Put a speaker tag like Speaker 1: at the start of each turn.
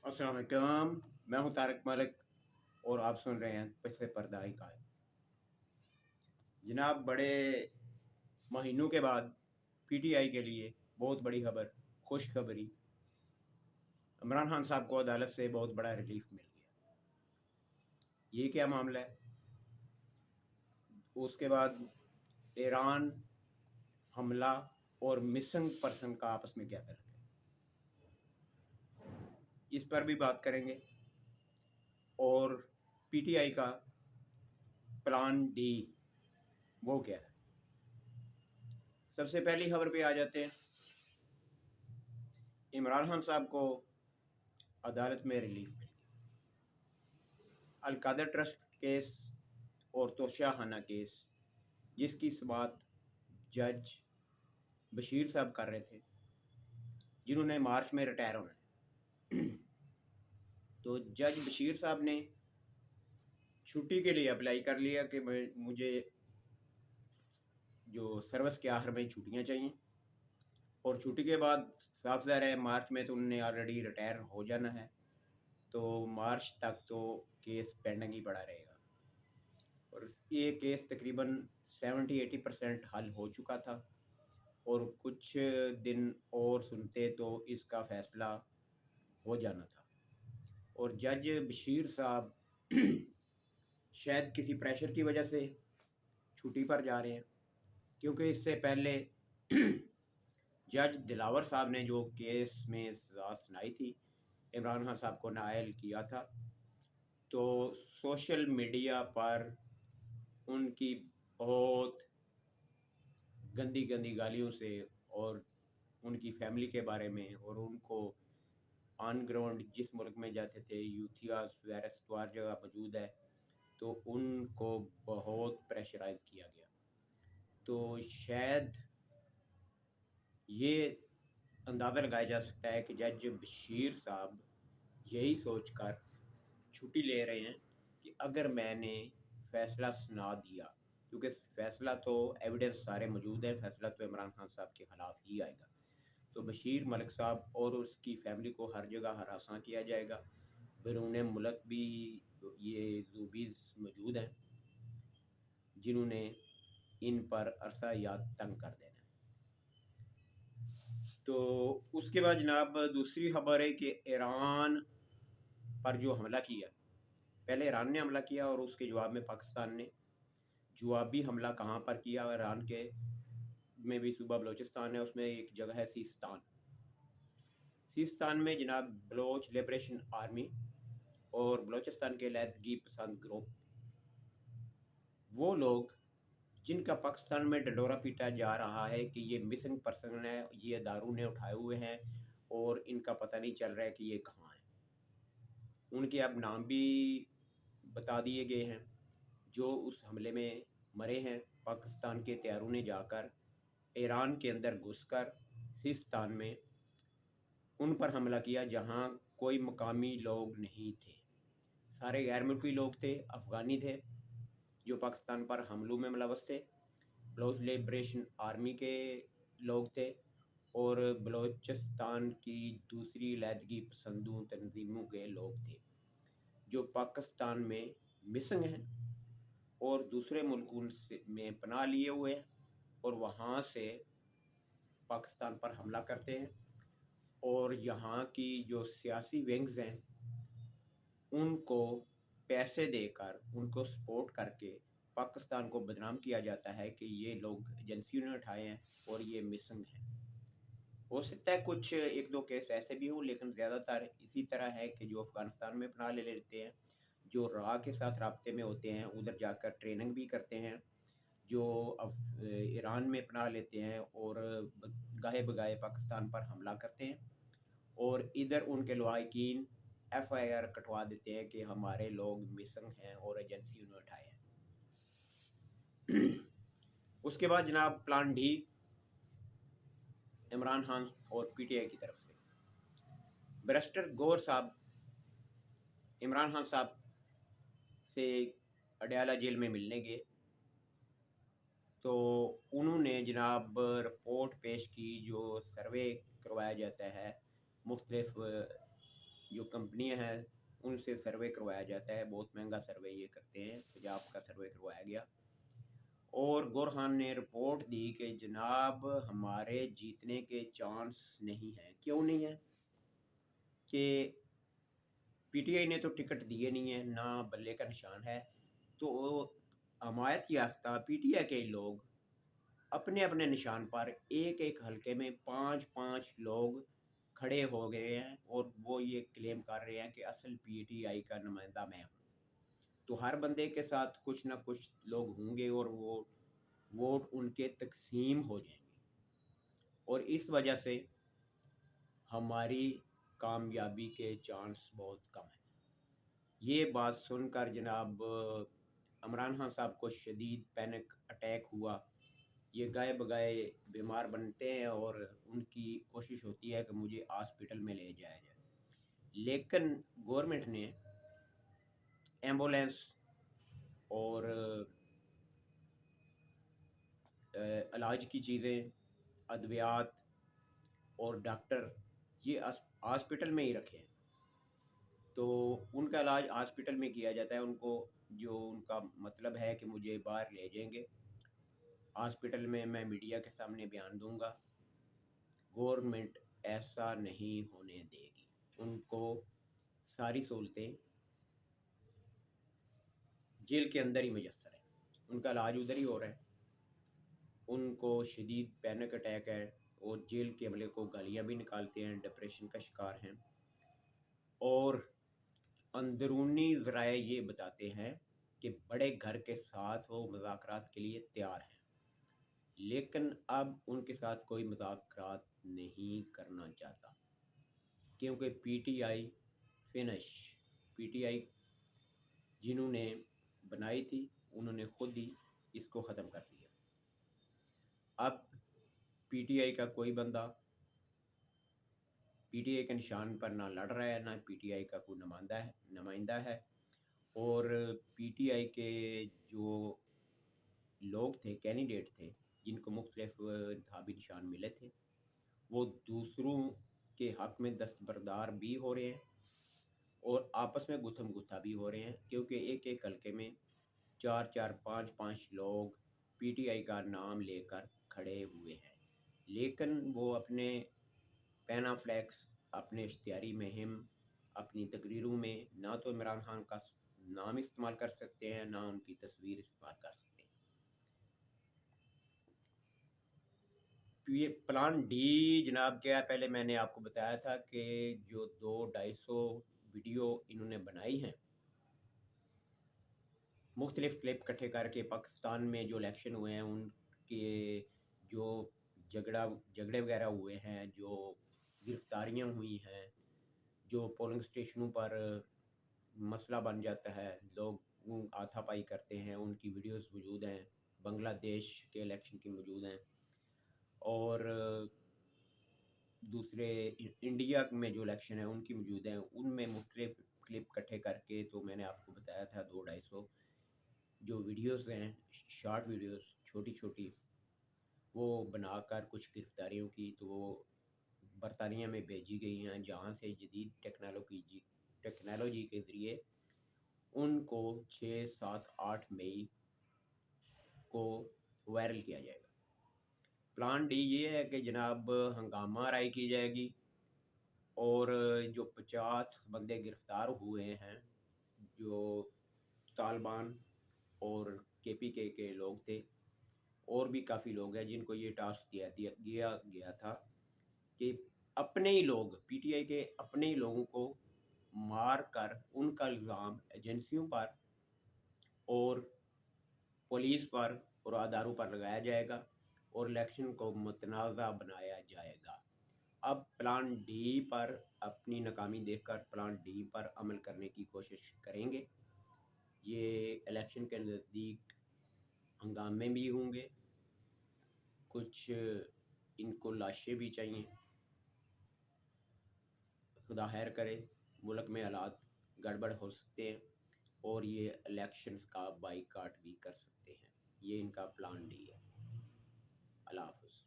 Speaker 1: अस्सलाम वालेकुम। मैं हूं तारक मलिक और आप सुन रहे हैं पिछले पर्दा हिकायत। जनाब, बड़े महीनों के बाद पीटीआई के लिए बहुत बड़ी खबर, खुशखबरी। इमरान खान साहब को अदालत से बहुत बड़ा रिलीफ मिल गया। ये क्या मामला है? उसके बाद ईरान हमला और मिसिंग पर्सन का आपस में क्या तल्लुक है, इस पर भी बात करेंगे। और पीटीआई का प्लान डी वो क्या है। सबसे पहली खबर पे आ जाते हैं। इमरान खान साहब को अदालत में रिलीफ मिल गई। अलकादर ट्रस्ट केस और तोशा खाना केस, जिसकी समाअत जज बशीर साहब कर रहे थे, जिन्होंने मार्च में रिटायर होना है। तो जज बशीर साहब ने छुट्टी के लिए अप्लाई कर लिया कि मुझे जो सर्विस के आखिर में छुट्टियां चाहिए। और छुट्टी के बाद साफ ज़ाहिर है मार्च में तो उन्होंने ऑलरेडी रिटायर हो जाना है, तो मार्च तक तो केस पेंडिंग ही पड़ा रहेगा। और ये केस तकरीबन 70-80% हल हो चुका था और कुछ दिन और सुनते तो इसका फ़ैसला हो जाना था। और जज बशीर साहब शायद किसी प्रेशर की वजह से छुट्टी पर जा रहे हैं, क्योंकि इससे पहले जज दिलावर साहब ने जो केस में सज़ा सुनाई थी, इमरान खान साहब को नाअहल किया था, तो सोशल मीडिया पर उनकी बहुत गंदी गंदी गालियों से और उनकी फैमिली के बारे में, और उनको ऑन ग्राउंड जिस मुल्क में जाते थे, यूथिया वायरस तो हर जगह मौजूद है, तो उनको बहुत प्रेशराइज किया गया। तो शायद ये अंदाज़ा लगाया जा सकता है कि जज बशीर साहब यही सोचकर छुट्टी ले रहे हैं कि अगर मैंने फ़ैसला सुना दिया, क्योंकि फ़ैसला तो एविडेंस सारे मौजूद हैं, फ़ैसला तो इमरान खान साहब के ख़िलाफ़ ही आएगा, तो बशीर मलिक साहब और उसकी फ़ैमिली को हर जगह हरासा किया जाएगा। बैरून मुल्क भी ये ज़ूबीज़ मौजूद हैं, जिन्होंने इन पर अरसा याद तंग कर देना है। तो उसके बाद जनाब दूसरी खबर है कि ईरान पर जो हमला किया, पहले ईरान ने हमला किया और उसके जवाब में पाकिस्तान ने जवाबी हमला कहाँ पर किया। ईरान के में भी सूबा बलोचिस्तान है, उसमें एक जगह है सिस्तान। सिस्तान में जनाब बलोच लिबरेशन आर्मी और बलोचिस्तान के लैदगी पसंद ग्रुप, वो लोग जिनका पाकिस्तान में डंडोरा पीटा जा रहा है कि ये मिसिंग पर्सन है, ये दारू ने उठाए हुए हैं और इनका पता नहीं चल रहा है कि ये कहाँ है। उनके अब नाम भी बता दिए गए हैं। जो उस हमले में मरे हैं, पाकिस्तान के तैयारों ने जाकर ईरान के अंदर घुसकर सिस्तान में उन पर हमला किया, जहां कोई मकामी लोग नहीं थे, सारे गैर मुल्की लोग थे, अफ़गानी थे जो पाकिस्तान पर हमलों में मुलव्वस थे, बलोच लिबरेशन आर्मी के लोग थे और बलोचिस्तान की दूसरी लैदगी पसंदों तंजीमों के लोग थे जो पाकिस्तान में मिसिंग हैं और दूसरे मुल्कों से में पनाह लिए हुए हैं और वहाँ से पाकिस्तान पर हमला करते हैं। और यहाँ की जो सियासी विंग्स हैं, उनको पैसे देकर, उनको सपोर्ट करके पाकिस्तान को बदनाम किया जाता है कि ये लोग एजेंसियों ने उठाए हैं और ये मिसिंग हैं। हो सकता है कुछ एक दो केस ऐसे भी हों, लेकिन ज़्यादातर इसी तरह है कि जो अफ़गानिस्तान में पनाह ले लेते हैं, जो रा के साथ राब्ते में होते हैं, उधर जाकर ट्रेनिंग भी करते हैं, जो ईरान में पनाह लेते हैं और गाहे बगाहे पाकिस्तान पर हमला करते हैं, और इधर उनके लवाहिकीन FIR कटवा देते हैं कि हमारे लोग मिसिंग हैं और एजेंसियों ने उठाए हैं। उसके बाद जनाब प्लान डी इमरान खान और PTI की तरफ से बैरिस्टर गौहर साहब इमरान खान साहब से अडयाला जेल में मिलने गए, तो उन्होंने जनाब रिपोर्ट पेश की। जो सर्वे करवाया जाता है मुख्तलिफ जो कंपनियां हैं उनसे सर्वे करवाया जाता है। बहुत महंगा सर्वे ये करते हैं। पंजाब का सर्वे करवाया गया और गौर खान ने रिपोर्ट दी कि जनाब हमारे जीतने के चांस नहीं हैं। क्यों नहीं है? कि पीटीआई ने तो टिकट दिए नहीं है, ना बल्ले का निशान है। तो हमायत याफ्ता पीटीआई के लोग अपने अपने निशान पर एक एक हलके में 5-5 लोग खड़े हो गए हैं और वो ये क्लेम कर रहे हैं कि असल पीटीआई का नुमाइंदा मैं हूँ। तो हर बंदे के साथ कुछ ना कुछ लोग होंगे और वो वोट उनके तकसीम हो जाएंगे और इस वजह से हमारी कामयाबी के चांस बहुत कम हैं। ये बात सुनकर जनाब इमरान खान साहब को शदीद पैनिक अटैक हुआ। ये गाए बगाए बीमार बनते हैं और उनकी कोशिश होती है कि मुझे हॉस्पिटल में ले जाया जाए, लेकिन गवर्नमेंट ने एम्बुलेंस और इलाज की चीज़ें, अद्वियात और डॉक्टर ये हॉस्पिटल में ही रखे हैं। तो उनका इलाज हॉस्पिटल में किया जाता है। उनको जो उनका मतलब है कि मुझे बाहर ले जाएंगे हॉस्पिटल में, मैं मीडिया के सामने बयान दूंगा। गवर्नमेंट ऐसा नहीं होने देगी। उनको सारी सहूलतें जेल के अंदर ही मुयस्सर है, उनका इलाज उधर ही हो रहा है। उनको शदीद पैनिक अटैक है और जेल के अमले को गालियाँ भी निकालते हैं, डिप्रेशन का शिकार हैं। और अंदरूनी ज़राए ये बताते हैं कि बड़े घर के साथ वो मुज़ाकरात के लिए तैयार हैं, लेकिन अब उनके साथ कोई मुज़ाकरात नहीं करना चाहता क्योंकि पीटीआई फिनिश, पीटीआई जिन्होंने बनाई थी उन्होंने खुद ही इसको ख़त्म कर दिया। अब पीटीआई का कोई बंदा पीटीआई के निशान पर ना लड़ रहा है, ना पीटीआई का कोई नुमाइंदा है। और पीटीआई के जो लोग थे, कैंडिडेट थे, जिनको मुख्तलिफ इंतखाबी निशान मिले थे, वो दूसरों के हक़ में दस्तबरदार भी हो रहे हैं और आपस में गुत्थम गुत्था भी हो रहे हैं क्योंकि एक एक हल्के में 4-4, 5-5 लोग पीटीआई का नाम लेकर खड़े हुए हैं, लेकिन वो अपने पैनाफ्लेक्स, अपने इश्तिहारी मुहिम, अपनी तकरीरों में ना तो इमरान खान का नाम इस्तेमाल कर सकते हैं, ना उनकी तस्वीर इस्तेमाल कर सकते हैं। ये प्लान डी जनाब क्या है? पहले मैंने आपको बताया था कि जो 200-250 वीडियो इन्होंने बनाई हैं, मुख्तलिफ क्लिप इकट्ठे करके पाकिस्तान में जो इलेक्शन हुए हैं उनके जो झगड़े वगैरह हुए हैं, जो गिरफ्तारियां हुई हैं, जो पोलिंग स्टेशनों पर मसला बन जाता है, लोग हाथापाई करते हैं, उनकी वीडियोस मौजूद हैं। बांग्लादेश के इलेक्शन की मौजूद हैं और दूसरे इंडिया में जो इलेक्शन है उनकी मौजूद हैं। उनमें मुख्तलिफ क्लिप इकट्ठे करके तो मैंने आपको बताया था 200-250 जो वीडियोस हैं, शॉर्ट वीडियोस छोटी छोटी, वो बनाकर कुछ गिरफ्तारियों की तो वो बरतानिया में भेजी गई हैं, जहाँ से जदीद टेक्नोलॉजी के ज़रिए उनको 6, 7, 8 मई को वायरल किया जाएगा। प्लान डी ये है कि जनाब हंगामा आराई की जाएगी और जो 50 बंदे गिरफ्तार हुए हैं, जो तालिबान और केपीके के लोग थे, और भी काफ़ी लोग हैं जिनको ये टास्क दिया गया था कि अपने ही लोग, पीटीआई के अपने ही लोगों को मार कर उनका इल्ज़ाम एजेंसियों पर और पुलिस पर और अदारों पर लगाया जाएगा और इलेक्शन को मुतनाज़ा बनाया जाएगा। अब प्लान डी पर अपनी नाकामी देखकर प्लान डी पर अमल करने की कोशिश करेंगे। ये इलेक्शन के नज़दीक हंगामे भी होंगे, कुछ इनको लाशें भी चाहिए। खुदा खैर करे, मुल्क में हालात गड़बड़ हो सकते हैं और ये इलेक्शंस का बाइकाट भी कर सकते हैं। ये इनका प्लान डी है। अल्लाह हाफ़िज़।